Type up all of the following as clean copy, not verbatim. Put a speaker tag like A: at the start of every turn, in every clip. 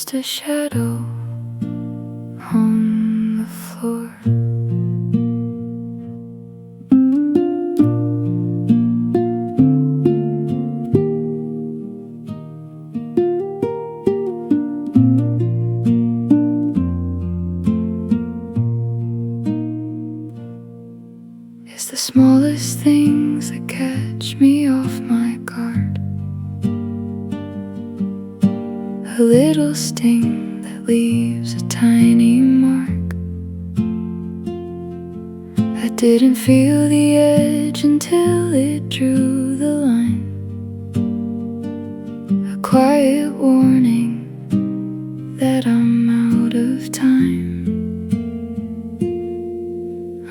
A: just a shadow on the floor. It's the smallest things that catch me off my guard. A little sting that leaves a tiny mark. I didn't feel the edge until it drew the line. A quiet warning that I'm out of time.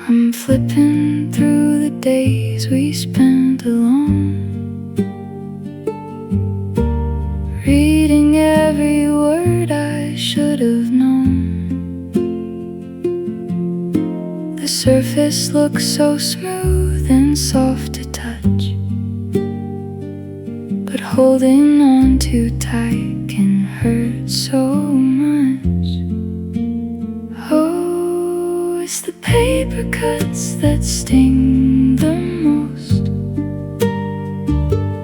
A: I'm flipping through the days we spent alone, reading every word I should have known. The surface looks so smooth and soft to touch, but holding on too tight can hurt so much. Oh, it's the paper cuts that sting the most,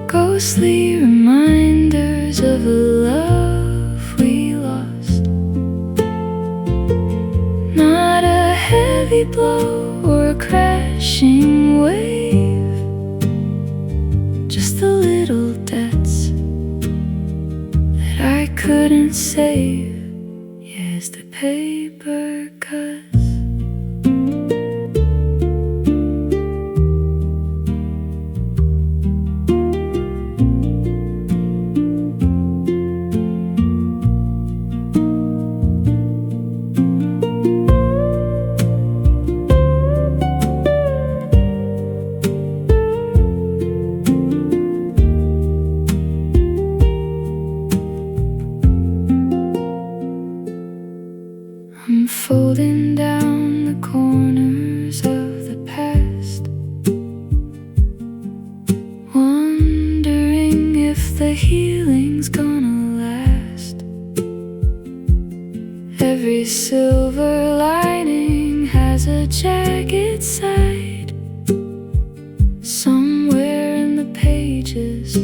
A: ghostly reminders of a love we lost. Not a heavy blow or a crashing wave, just the little debts that I couldn't save. Yes, the paper cuts. I'm folding down the corners of the past, wondering if the healing's gonna last. Every silver lining has a jagged side, somewhere in the pages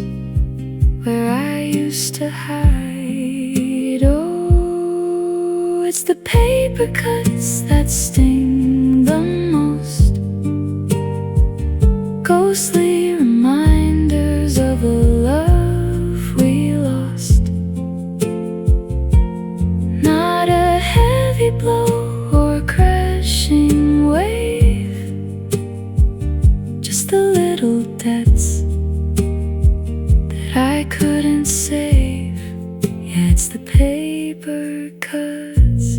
A: where I used to hide. Oh, it's the paper cuts that sting the most, ghostly reminders of a love we lost. Not a heavy blow or a crashing wave, just the little debts that I couldn't save. Yeah, it's the paper cuts.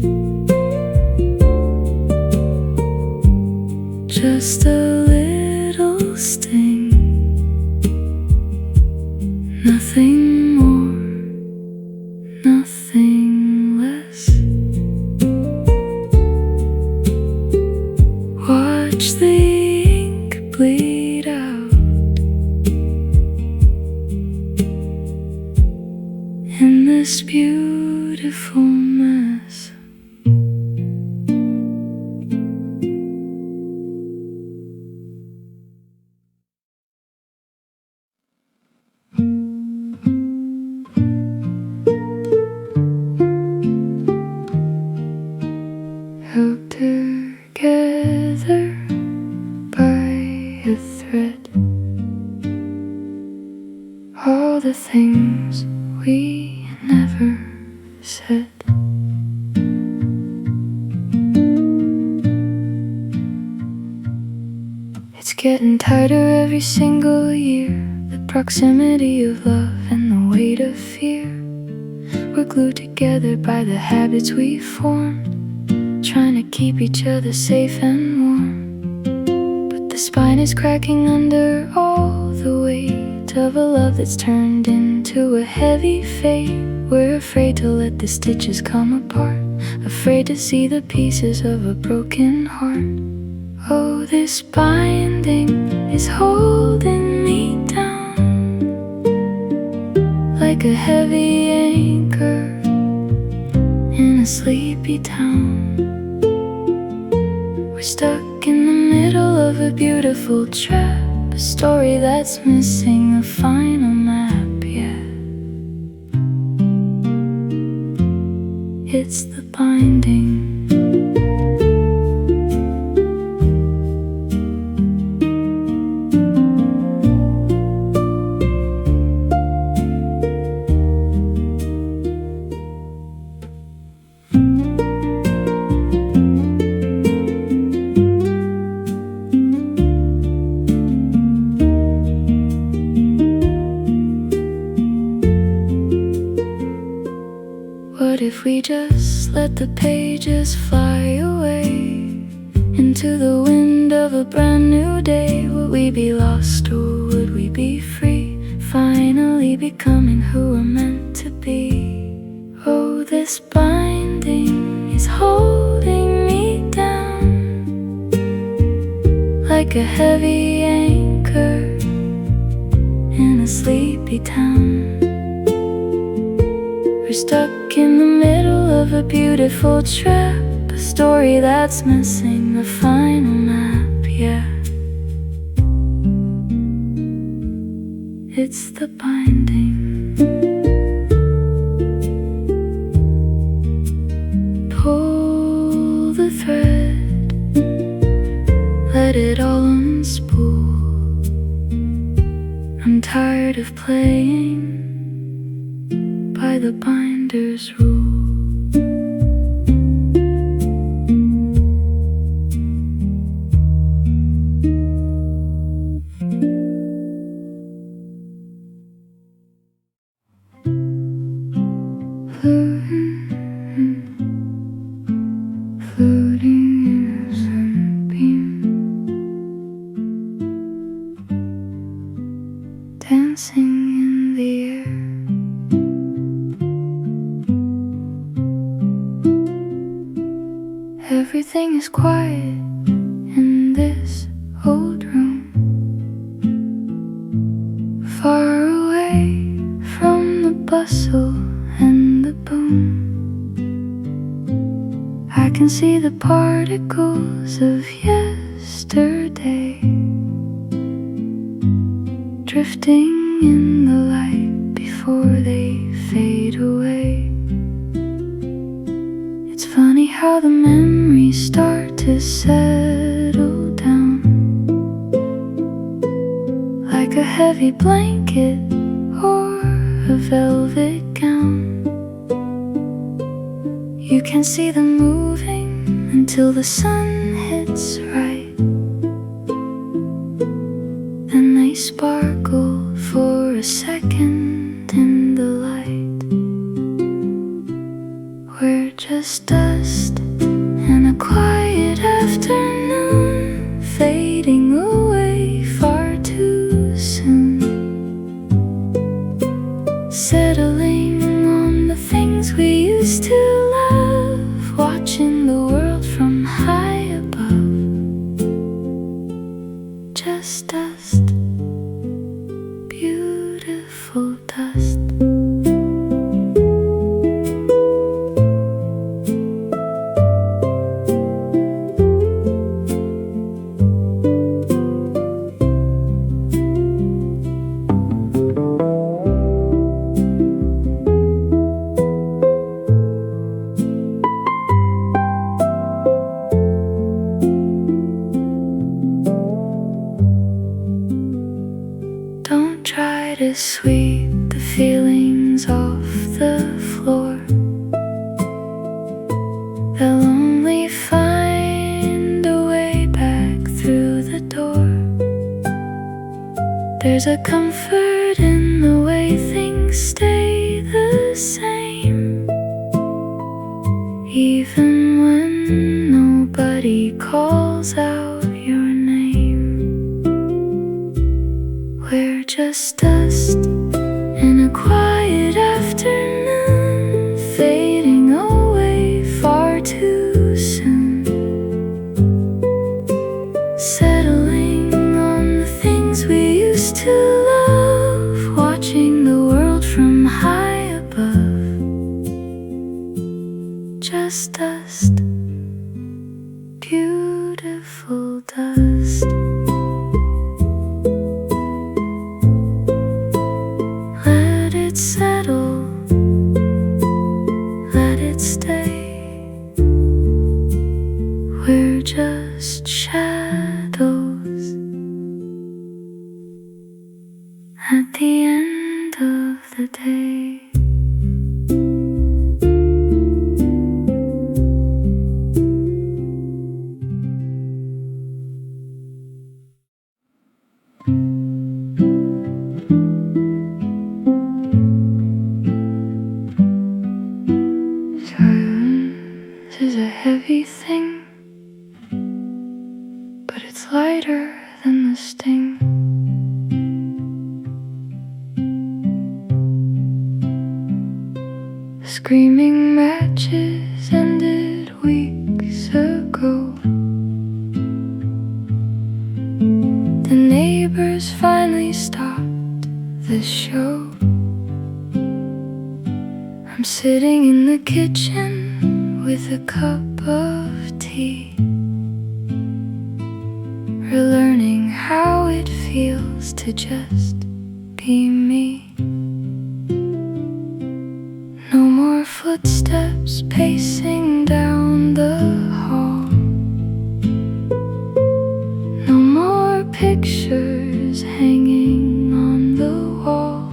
A: Just a little sting, nothing more, nothing less. Watch the ink bleed out in this beautiful mess. Held together by a thread, all the things we never said. It's getting tighter every single year, the proximity of love and the weight of fear. We're glued together by the habits we formed, trying to keep each other safe and warm. But the spine is cracking under all the weight of a love that's turned into a heavy fate. We're afraid to let the stitches come apart, afraid to see the pieces of a broken heart. Oh, this binding is holding me down like a heavy anchor, a sleepy town. We're stuck in the middle of a beautiful trap, a story that's missing a final map, yeah. It's the binding. What if we just let the pages fly away into the wind of a brand new day? Would we be lost or would we be free, finally becoming who we're meant to be? Oh, this binding is holding me down like a heavy anchor in a sleepy town. We're stuck in the middle of a beautiful trap, a story that's missing the final map, yeah. It's the binding. Pull the thread, let it all unspool. I'm tired of playing by the binder's rule. Floating in a sunbeam, dancing in the air. Everything is quiet in this old room, far away from the bustle and the boom. I can see the particles of yesterday drifting in the light before they fade away. It's funny how the memories start to settle down like a heavy blanket or a velvet gown. You can see them moving until the sun hits right, then they sparkle for a second in the light. We're just dust in a quiet afternoon, fading away far too soon, settling on the things we used to love, watching the world from high above. Just dust, beautiful dust. Don't try to sweep the feelings off the floor, they'll only find a way back through the door. There's a comfort in the way things stay the same, even when nobody calls out your name. We're just dust in a quiet afternoon, fading away far too soon, settling on the things we used to love, watching the world from high above. just dust, beautiful dust. Let it settle, let it stay. We're just shadows at the end of the day. Silence is a heavy thing, but it's lighter than the sting. Screaming matches ended weeks ago. The neighbors finally stopped the show. I'm sitting in the kitchen with a cup of tea, relearning how it feels to just be me. No more footsteps pacing down the hall. No more pictures hanging on the wall.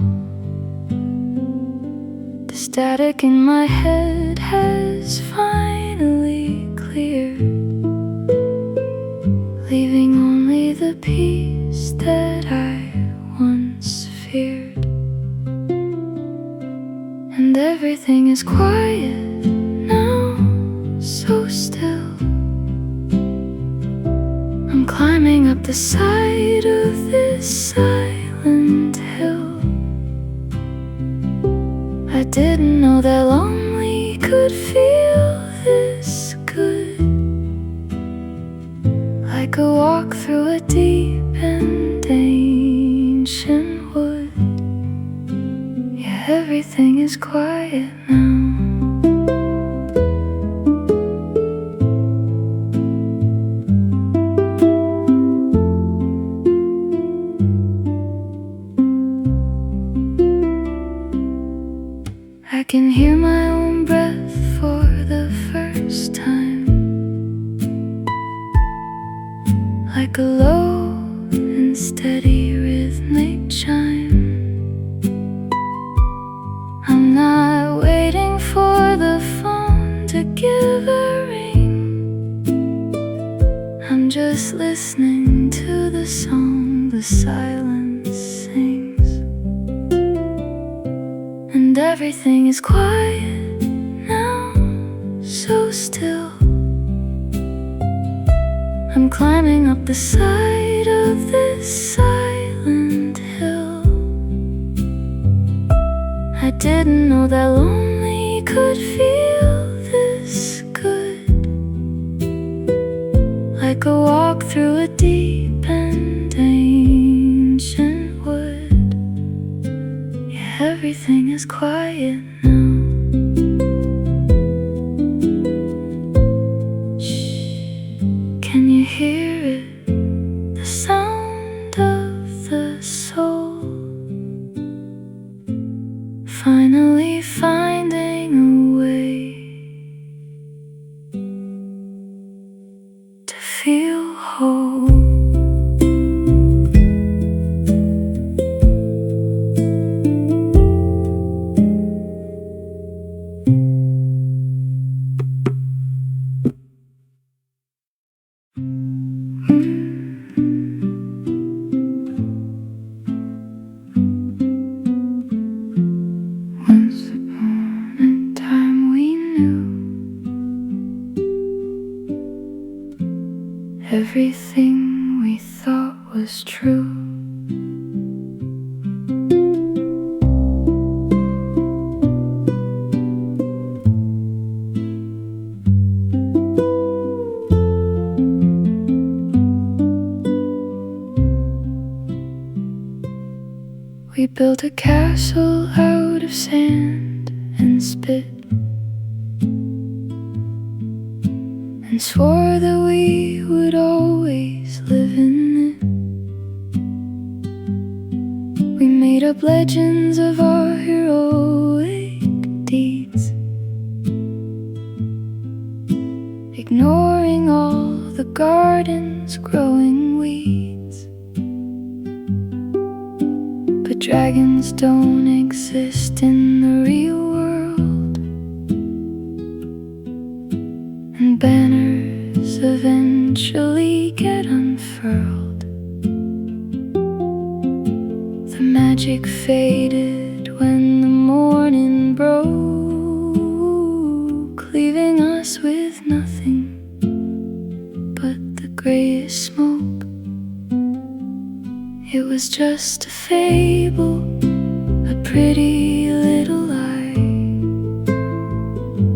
A: The static in my head has finally cleared, leaving only the peace that I once feared. And everything is quiet now, so still. I'm climbing up the side of this silent hill. I didn't know that lonely could feel this good, like a walk through a deep and ancient wood. Yeah, everything is quiet now. I can hear my own breath for the first time, like a low and steady rhythmic chime. I'm not waiting for the phone to give a ring. I'm just listening to the song the silence sings. And everything is quiet now, so still. I'm climbing up the side of this silent hill. I didn't know that lonely could feel this good, like a walk through a deep and ancient wood. Yeah, everything is quiet now. Can you hear it? The sound of the soul finally finding a way to feel whole. Once upon a time we knew everything we thought was true. We built a castle out of sand and spit. and swore that we would always live in it. We made up legends of our heroic deeds, ignoring all the garden's growing weeds. But dragons don't exist in the real world, and banners eventually get unfurled. The magic faded when the morning broke, leaving us with nothing but the grayish smoke. It was just a fable, a pretty little lie,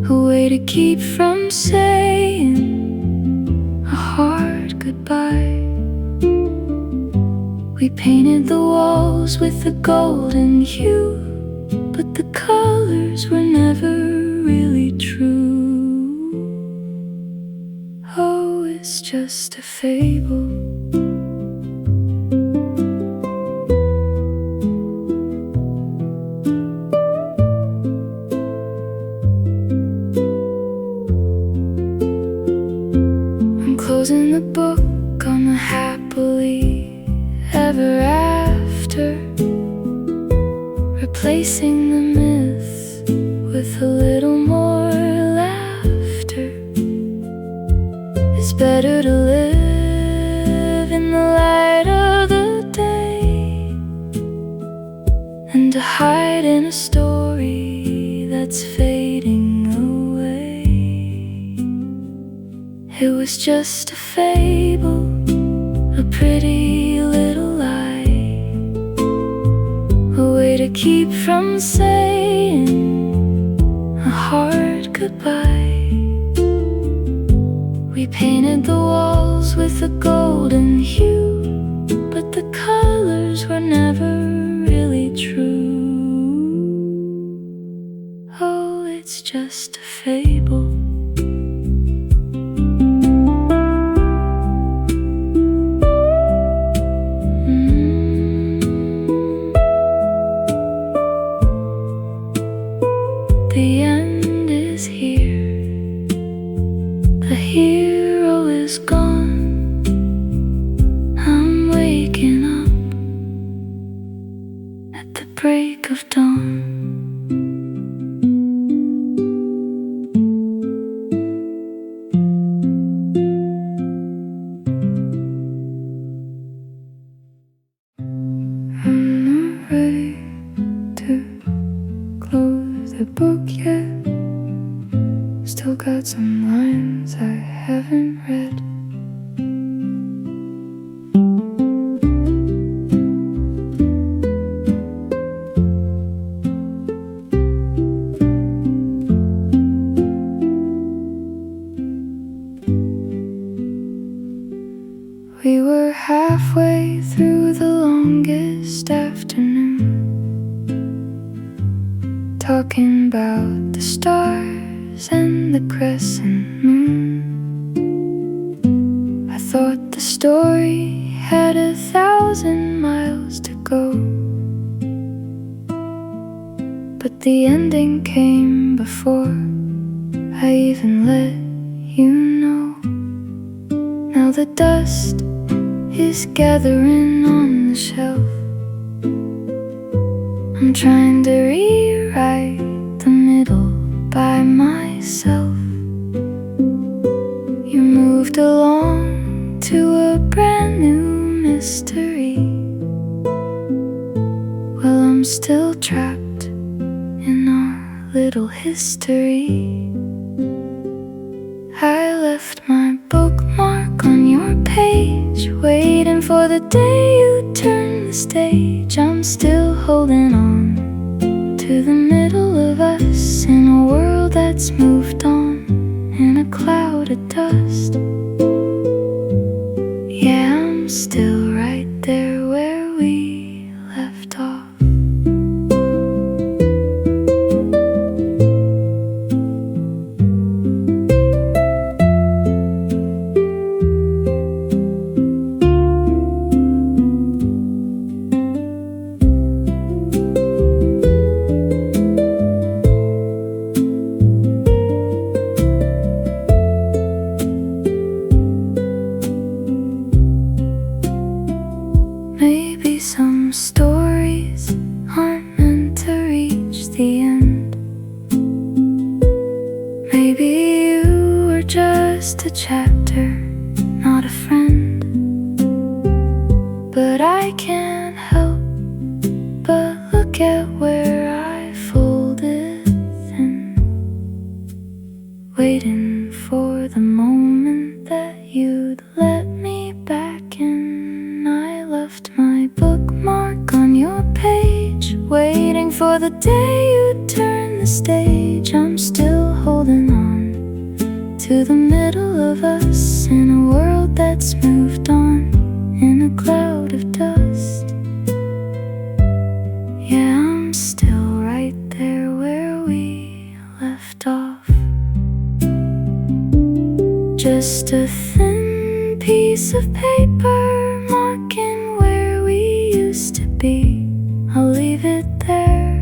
A: a way to keep from saying a hard goodbye. We painted the walls with a golden hue, but the colors were never really true. Oh, it's just a fable. I'm closing the book on the happily ever after, replacing the myth with a little more laughter. It's better to live in the light of the day than to hide in a story that's fading away. It was just a fable, a pretty little lie, a way to keep from saying a hard goodbye. We painted the walls with a golden hue, but the colors were never really true. Oh, it's just a fable. The end is here. The hero is gone. I'm waking up at the break of dawn. I'm not ready to close the book yet. Still got some lines I haven't read. We were halfway through the longest afternoon, talking about the stars and the crescent moon. I thought the story had 1,000 miles to go, but the ending came before I even let you know. Now the dust is gathering on the shelf. I'm trying to rewrite the middle by myself. You moved along to a brand new mystery, while I'm still trapped in our little history. I left my bookmark on your page, waiting for the day you turn the stage. I'm still holding on to the middle of us, in a world that's moved on, in a cloud of dust. Yeah, I'm still right there where we left off. just a chapter, not a friend. But I can't help but look at where I folded thin, waiting for the moment that you'd let me back in. I left my bookmark on your page, waiting for the day you'd turn the stage. I'm still holding on to the middle of us in a world that's moved on in a cloud of dust. Yeah, I'm still right there where we left off. Just a thin piece of paper marking where we used to be. I'll leave it there,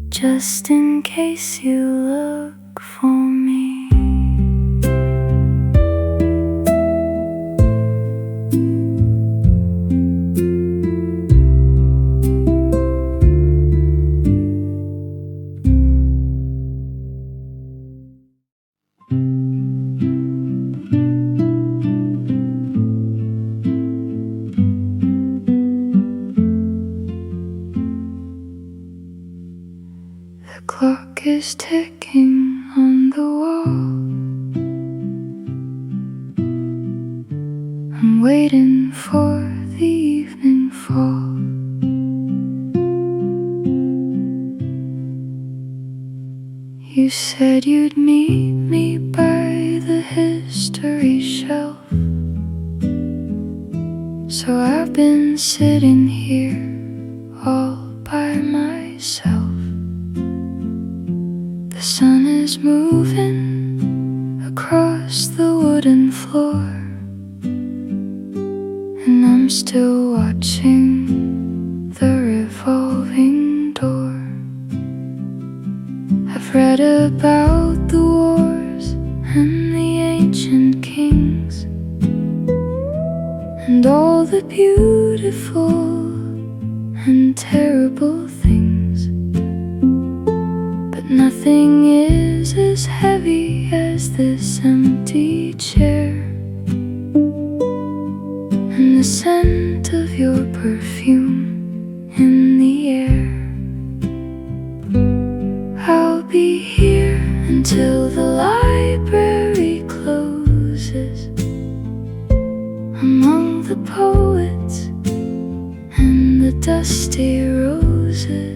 A: just in case you look for me. The clock is ticking on the wall. I'm waiting for the evening fall. You said you'd meet me by the history shelf, so I've been sitting here all by myself. The sun is moving across the wooden floor, and I'm still watching the revolving door. I've read about the wars and the ancient kings, and all the beautiful and terrible things. Nothing is as heavy as this empty chair, and the scent of your perfume in the air. I'll be here until the library closes, among the poets and the dusty roses.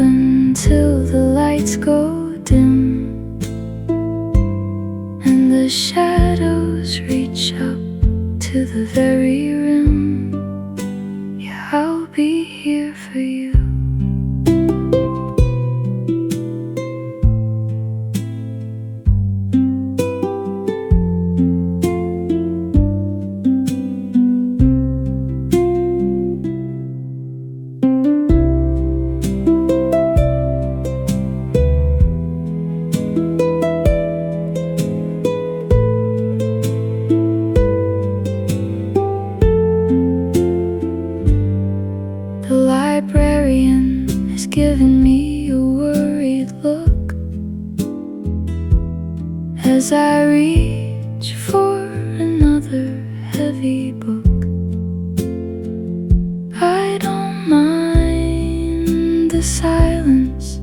A: Until the lights go dim and the shadows reach up to the very rim. Yeah, I'll be here for you. Giving me a worried look as I reach for another heavy book. I don't mind the silence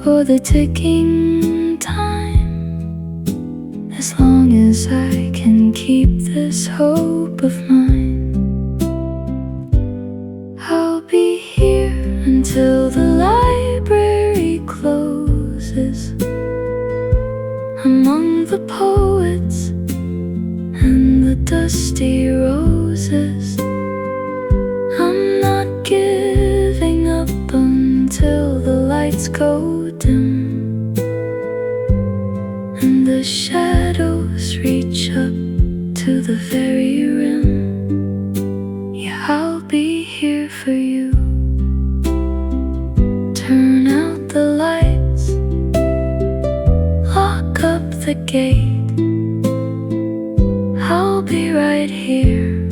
A: or the ticking time, as long as I can keep this hope of mine. I'll be here until the library closes, among the poets and the dusty roses. I'm not giving up until the lights go dim and the shadows reach up to the very rim. Yeah, I'll be here for you. Turn out the lights, lock up the gate. I'll be right here.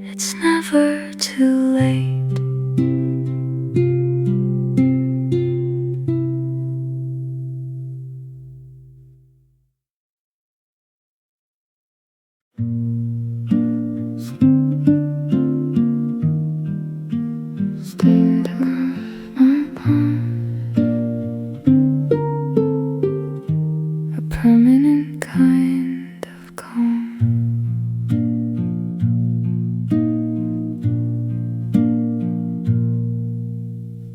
A: It's never too late. stains across my palm, a permanent kind of calm.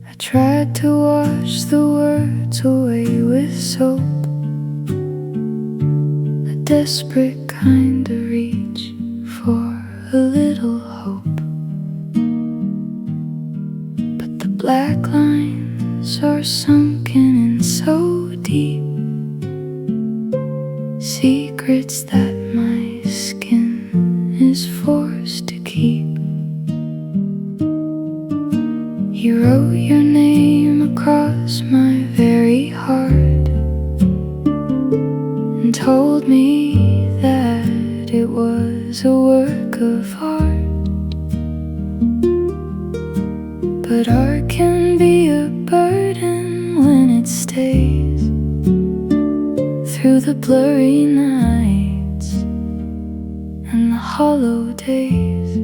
A: I tried to wash the words away with soap, a desperate kind of reach for a little hope. But the black lines are sunken in so deep, secrets that my skin is forced to keep. You wrote your name across my very heart and told me that it was a work of art. But art can be a burden when it stays through the blurry nights and the hollow days.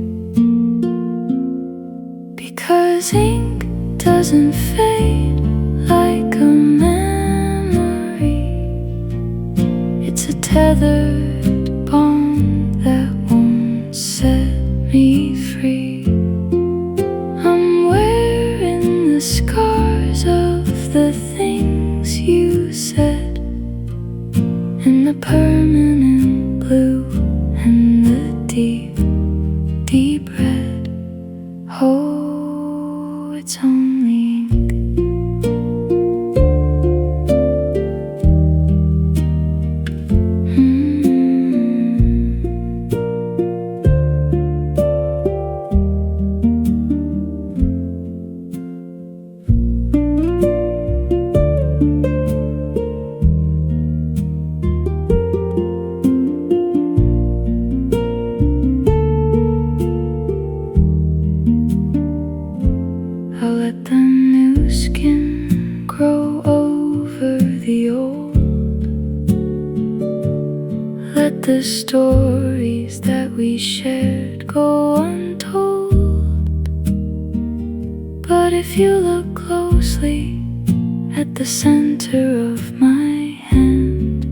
A: Because ink doesn't fade like a memory, it's a tethered bond that won't set me free. I'm wearing the scars of the things you said, and the permanent blue and the deep, deep red. Oh, it's only ink. I'll let the new skin grow over the old. Let the stories that we shared go untold. But if you look closely at the center of my hand,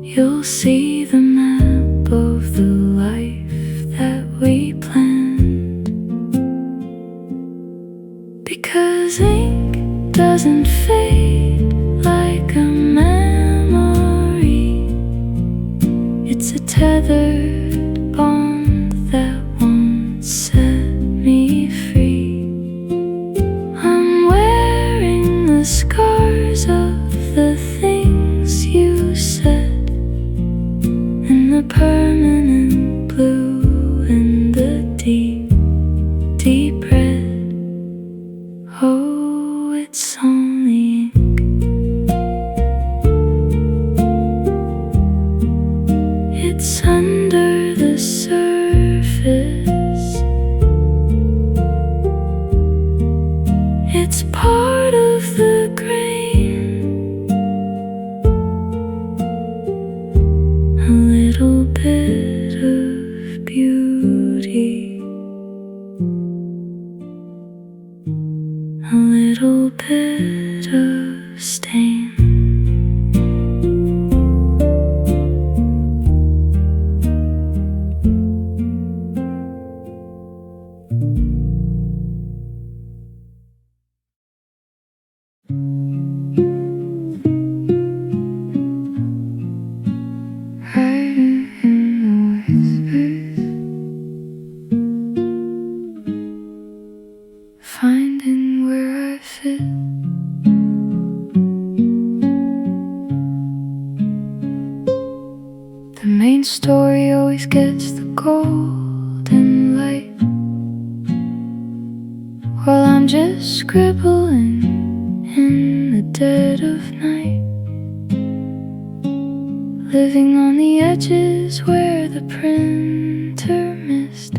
A: you'll see the map of the life that we planned. Because ink doesn't fade like a memory, it's a tethered bond that won't set me free. I'm wearing the scars of the things you said, and the permanent blue and the deep, deep red. Oh, it's only ink. It's under the surface. It's part of the grain. A little bit of beauty, a little bit of stain. Hiding in the whispers, finding where I fit. The main story always gets the golden light, while I'm just scribbling in the dead of night, living on the edges where the printer missed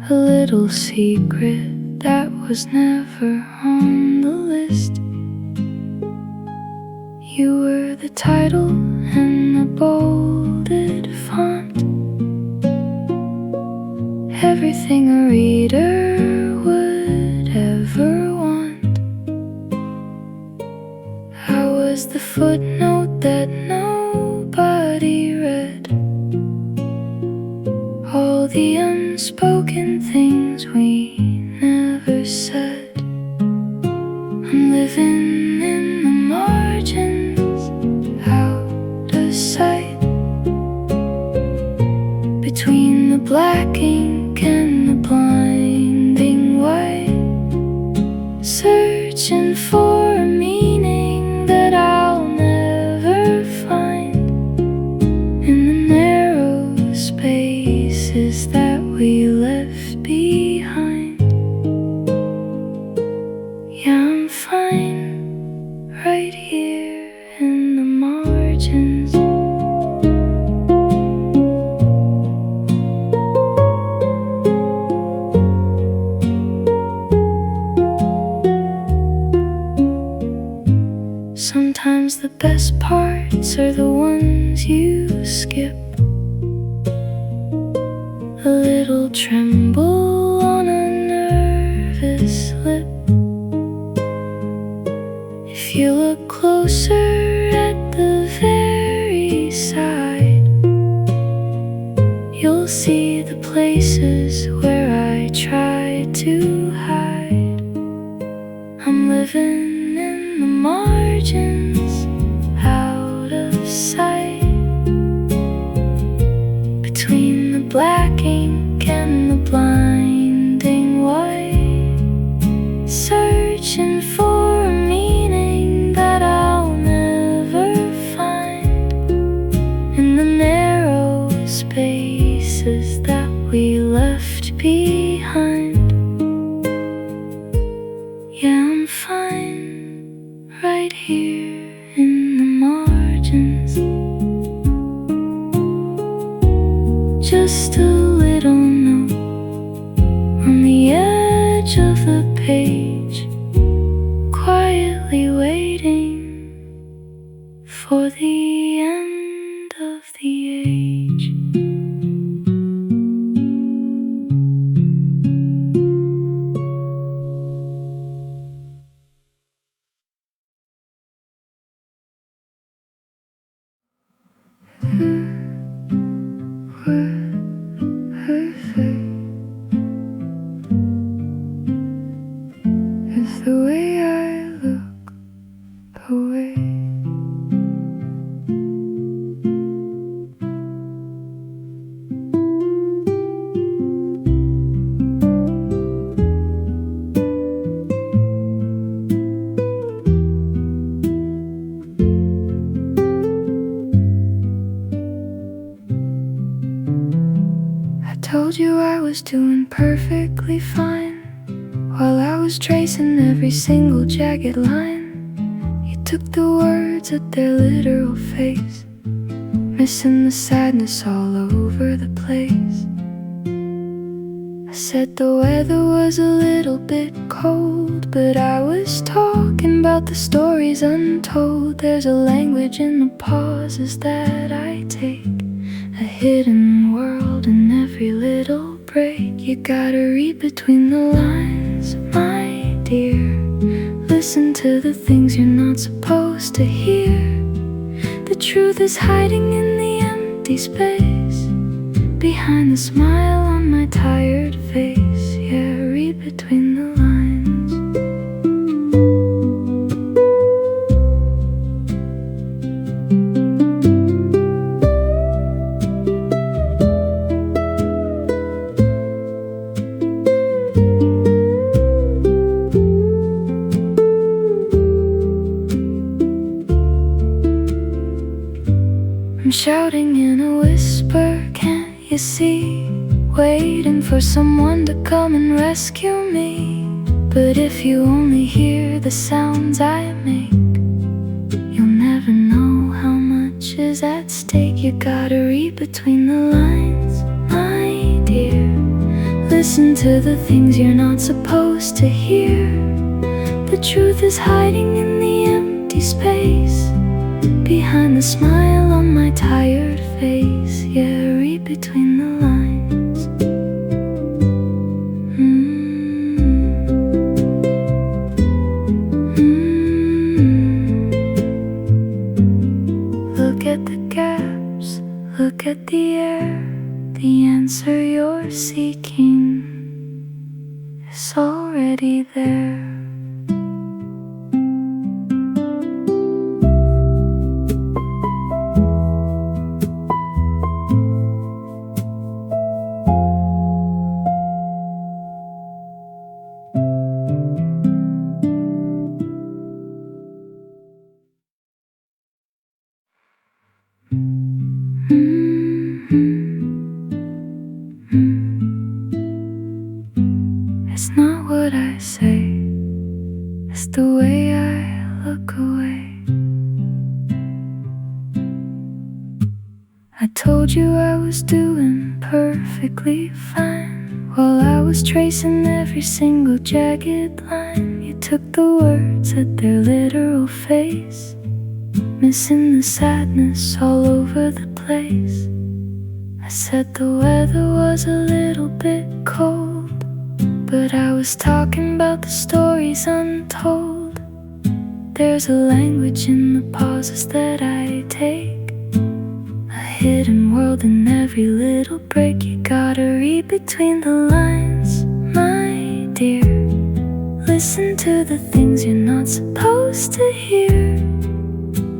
A: a little secret that was never on the list. You were the title and the bolded font, everything a reader would ever want. I was the footnote that nobody read, all the unspoken things we never said. I'm living in the margins, out of sight, between the black ink and the blinding white, searching for a meaning that I'll never find in the narrow spaces that we left behind. Yeah, I'm fine right here in the margins. Sometimes the best parts are the ones you skip. A little tremble on a nervous lip. If you look closer at the very side, you'll see the places where I tried to hide. I'm living in the margins, out of sight, between the black ink and the blinding white, searching for a meaning that I'll never find in the narrow spaces that we left behind. Yeah, I'm fine right here in the margins. Just a little note on the edge of the page, quietly waiting for the end of the age. It's the way I look away. I told you I was doing perfectly fine, while I was tracing every single jagged line. You took the words at their literal face, missing the sadness all over the place. I said the weather was a little bit cold, but I was talking about the stories untold. There's a language in the pauses that I take, a hidden world in every little break. You gotta read between the lines, my dear. Listen to the things you're not supposed to hear. The truth is hiding in the empty space, behind the smile on my tired face. Yeah, read between the lines. I'm shouting in a whisper, can't you see? Waiting for someone to come and rescue me. But if you only hear the sounds I make, you'll never know how much is at stake. You gotta read between the lines, my dear. Listen to the things you're not supposed to hear. The truth is hiding in the empty space, behind the smile on my tired face. Yeah, read between the lines. seeking is already there. It's not what I say, it's the way I look away. I told you I was doing perfectly fine while I was tracing every single jagged line. You took the words at their literal face, missing the sadness all over the place. I said the weather was a little bit cold, but I was talking about the stories untold. There's a language in the pauses that I take, a hidden world in every little break. You gotta read between the lines, my dear. Listen to the things you're not supposed to hear.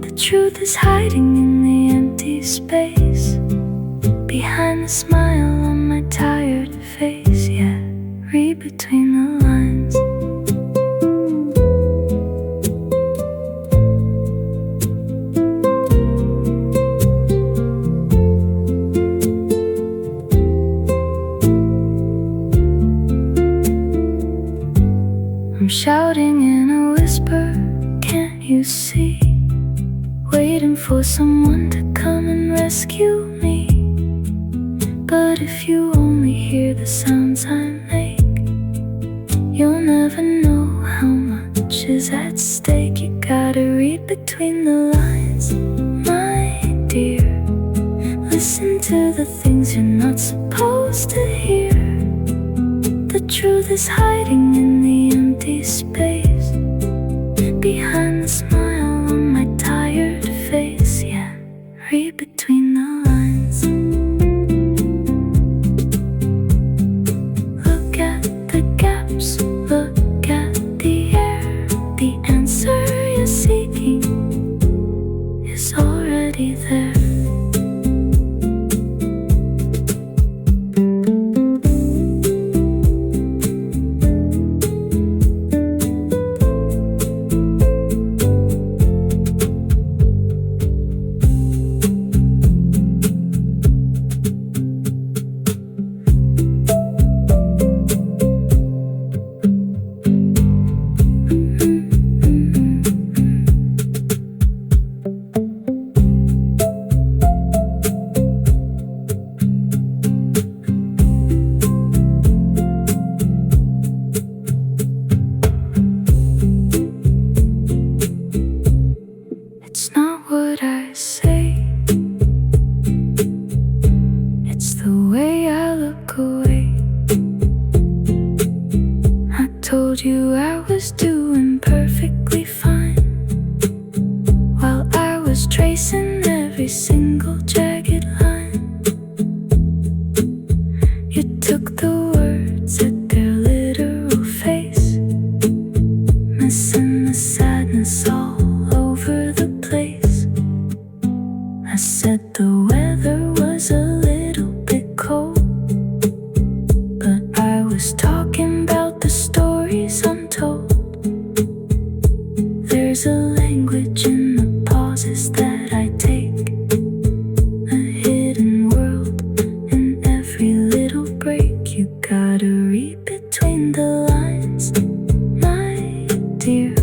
A: The truth is hiding in the empty space, behind the smile on my tired face. Yeah, read between the lines. I'm shouting in a whisper, can't you see? Waiting for someone to come and rescue me. But if you only hear the sounds I make, you'll never know how much is at stake. You gotta read between the lines, my dear. Listen to the things you're not supposed to hear. The truth is hiding in the empty space, behind the smile on my tired face. Yeah, read between the lines. Look at the gaps, look at the air. The answer you're seeking is already there. It's not what I say, it's the way I look away. I told you I was doing perfectly fine while I was tracing every single jagged line. You took the words at their literal face, missing the sadness all over the place. I said the weather was a little bit cold, but I was talking about the stories untold. There's a language in the pauses that I take, a hidden world in every little break. You gotta read between the lines, my dear.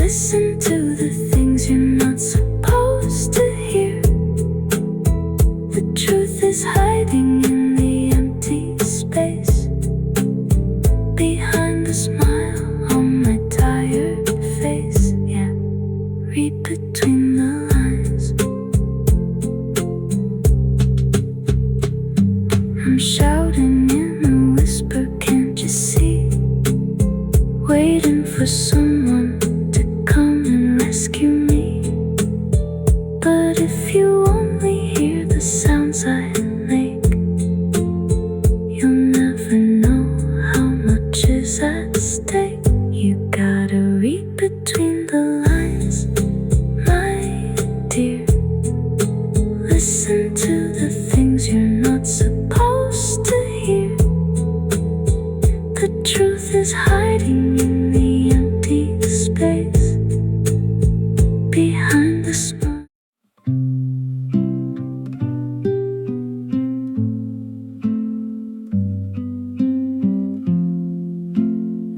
A: Listen to the things you're not supposed to hear. The truth is hiding in the empty space, behind the smile on my tired face. Yeah, read between the lines. I'm shouting in a whisper, can't you see? Waiting for someone to come and rescue me. But if you only hear the sounds I make, mistake. You gotta read between the lines, my dear. Listen to the things you're not supposed to hear. The truth is hiding in the empty space behind the smoke.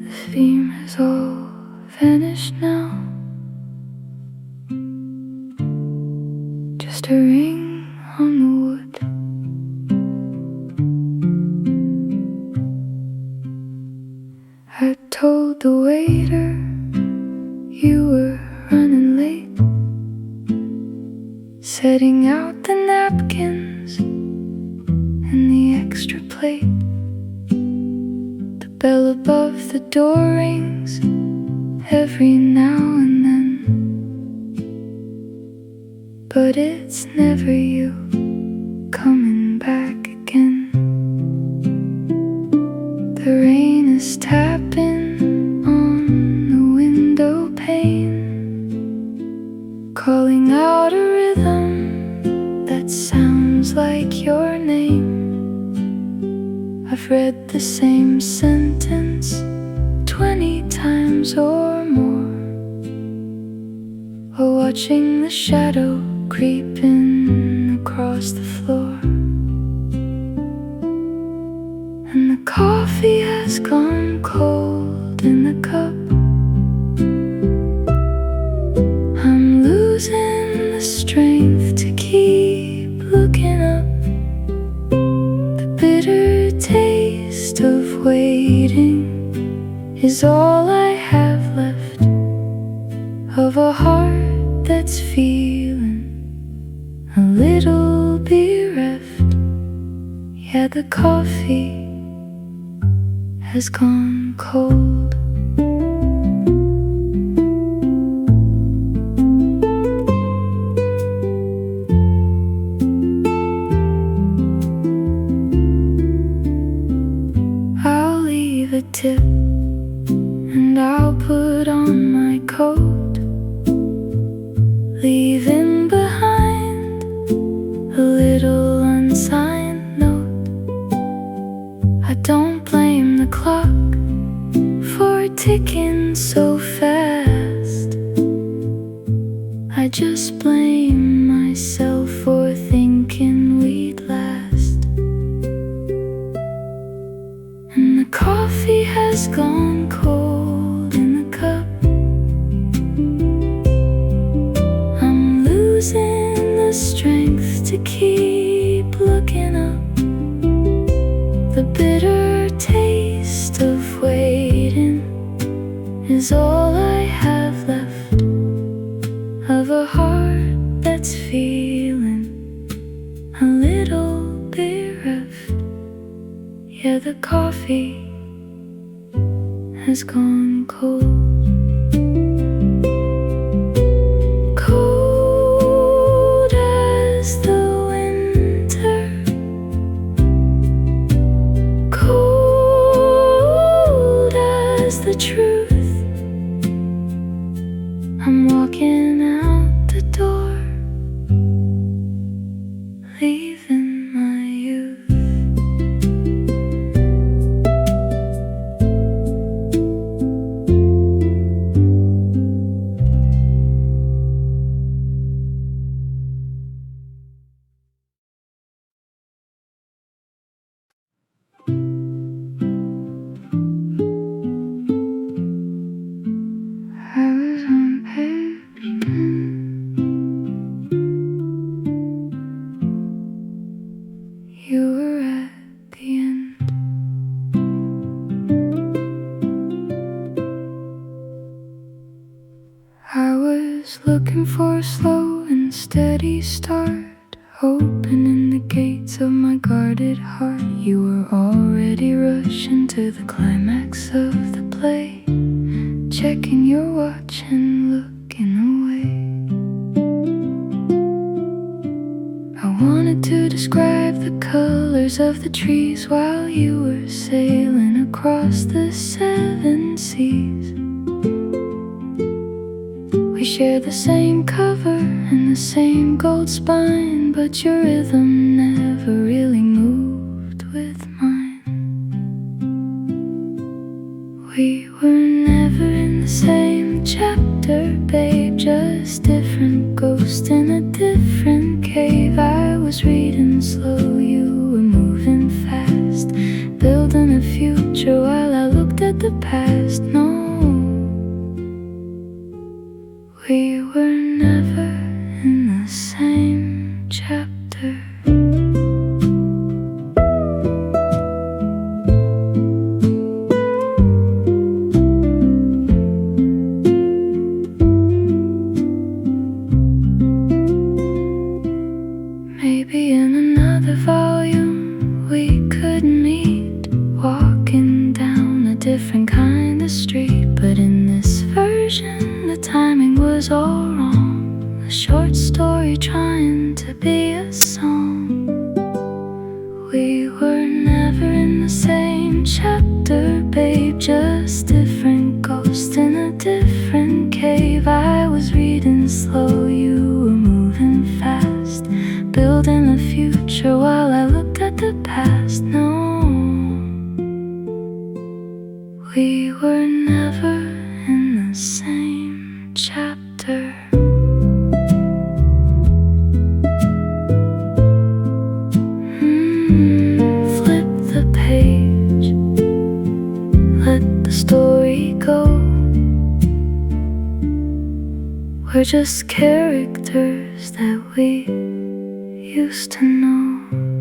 A: The theme has all vanished now. Just a ring on the wood. I told the waiter you were running late, setting out the napkins and the extra plate. The bell above the door rings every now and then, but it's never you coming back again. The rain is tapping on the window pane, calling out a rhythm that sounds like your name. I've read the same sentence 20 times or more, while watching the shadow creeping across the floor. And the coffee has gone cold in the cup. I'm losing the strength to keep looking up. The bitter taste of waiting is all I have left of a heart that's feeling a little bereft. Yeah, the coffee has gone cold. I'll leave a tip and I'll put on my coat, leaving behind a little unsigned note. I don't blame the clock for ticking so fast. I just blame myself for thinking we'd last. And the coffee has gone cold in the cup. I'm losing the strength to keep looking up. The bitter taste of waiting is all I have left of a heart that's feeling a little bereft. Yeah, the coffee has gone cold. Cold as the winter, cold as the truth. I'm walking out the door, leaving my youth. I was on page 10. You were at the end. I was looking for a slow and steady start, opening the gates of my guarded heart. You were already rushing to the climax of the play, checking your watch and looking away. I wanted to describe the colors colors of the trees while you were sailing across the 7 seas. We share the same cover and the same gold spine, but your rhythm never really moved with mine. We were never in the same chapter, babe, just different ghosts in a different cave. I was reading slow, you were moving fast, building a future while I looked at the past. No, we were never in the same chapter. Maybe in another volume we could meet, walking down a different kind of street. But in this version the timing was all wrong, a short story trying to be a song. We were never in the same chapter, babe, just different ghosts in a different cave. I was reading slow, you were moving fast, building a future while I looked at the past. No, we were never in the same chapter. Flip the page, let the story go. We're just characters that we used to know.